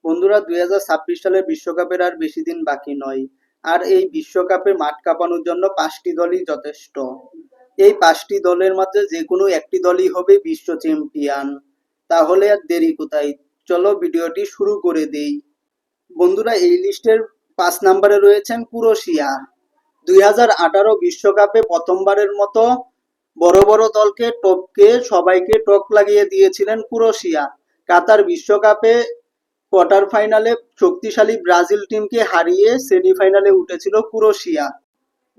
বন্ধুরা, 2026 সালের বিশ্বকাপের আর বেশি দিন বাকি নয়। আর এই বিশ্বকাপে মাঠ কাঁপানোর জন্য 5টি দলই যথেষ্ট। এই 5টি দলের মধ্যে যে কোনো একটি দলই হবে বিশ্ব চ্যাম্পিয়ন। তাহলে আর দেরি কোথায়, চলো ভিডিওটি শুরু করে দেই। বন্ধুরা, এই লিস্টের 5 নম্বরে রয়েছেন ক্রোয়েশিয়া। 2018 বিশ্বকাপে প্রথমবারের মতো বড় বড় দলকে টপকে সবাইকে টক লাগিয়ে দিয়েছিলেন ক্রোয়েশিয়া। কাতার বিশ্বকাপে কোয়ার্টার ফাইনালে শক্তিশালী ব্রাজিল টিমকে হারিয়ে সেমিফাইনালে উঠেছিল ক্রোয়েশিয়া।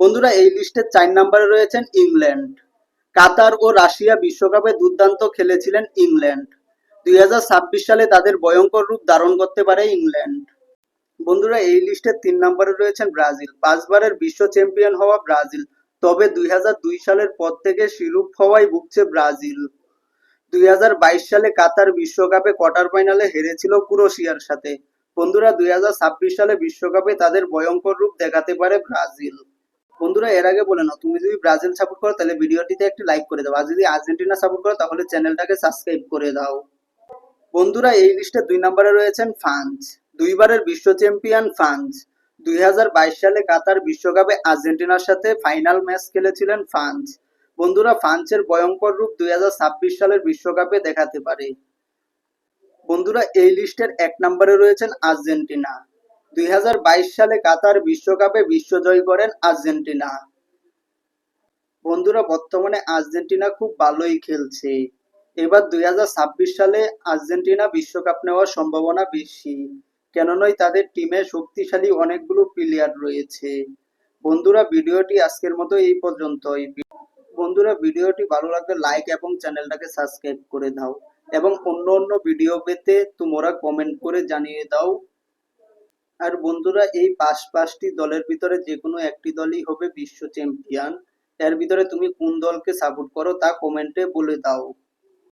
বন্ধুরা, এই লিস্টের 4 নম্বরে রয়েছেন ইংল্যান্ড। কাতার ও রাশিয়া বিশ্বকাপে দুর্দান্ত খেলেছিলেন ইংল্যান্ড। 2026 সালে তাদের ভয়ঙ্কর রূপ ধারণ করতে পারে ইংল্যান্ড। বন্ধুরা, এই লিস্টের 3 নম্বরে রয়েছেন ব্রাজিল। 5বারের বিশ্ব চ্যাম্পিয়ন হওয়া ব্রাজিল, তবে 2002 সালের পর থেকে শিরোপা হওয়ায় ভুগছে ব্রাজিল। 2022 সালে কাতার বিশ্বকাপে কোয়ার্টার ফাইনালে হেরেছিল ক্রোয়েশিয়ার সাথে। বন্ধুরা, 2026 সালে বিশ্বকাপে তাদের ভয়ঙ্কর রূপ দেখাতে পারে ব্রাজিল। বন্ধুরা, এর আগে বলে নাও, তুমি যদি ব্রাজিল সাপোর্ট করো তাহলে ভিডিওটিতে একটি লাইক করে দাও, আর যদি আর্জেন্টিনা সাপোর্ট করো তাহলে চ্যানেলটাকে সাবস্ক্রাইব করে দাও। বন্ধুরা, এই লিস্টে 2 নম্বরে রয়েছেন ফ্রান্স। 2বারের বিশ্ব চ্যাম্পিয়ন ফ্রান্স। 2022 সালে কাতার বিশ্বকাপে আর্জেন্টিনার সাথে ফাইনাল ম্যাচ খেলেছিলেন ফ্রান্স। বন্ধুরা, ফ্রান্সের ভয়ঙ্কর রূপ 2026 সালের বিশ্বকাপে দেখাতে পারে। বন্ধুরা, এই লিস্টের 1 নম্বরে রয়েছেন আর্জেন্টিনা। 2022 সালে কাতার বিশ্বকাপে বিশ্বজয় করেন আর্জেন্টিনা। বন্ধুরা, বর্তমানে আর্জেন্টিনা খুব ভালোই খেলছে। এবার 2026 সালে আর্জেন্টিনা বিশ্বকাপ নেওয়ার সম্ভাবনা বেশি, কেননা তাদের টিমে শক্তিশালী অনেকগুলো প্লেয়ার রয়েছে। বন্ধুরা, ভিডিওটি আজকের মতো এই পর্যন্তই। বন্ধুরা, ভিডিওটি ভালো লাগলে লাইক এবং চ্যানেলটাকে সাবস্ক্রাইব করে দাও, এবং অন্য অন্য ভিডিও পেতে তোমরা কমেন্ট করে জানিয়ে দাও। আর বন্ধুরা, এই পাঁচটি দলের ভিতরে যে কোনো একটি দলই হবে বিশ্ব চ্যাম্পিয়ন। এর ভিতরে তুমি কোন দলকে সাপোর্ট করো তা কমেন্টে বলে দাও।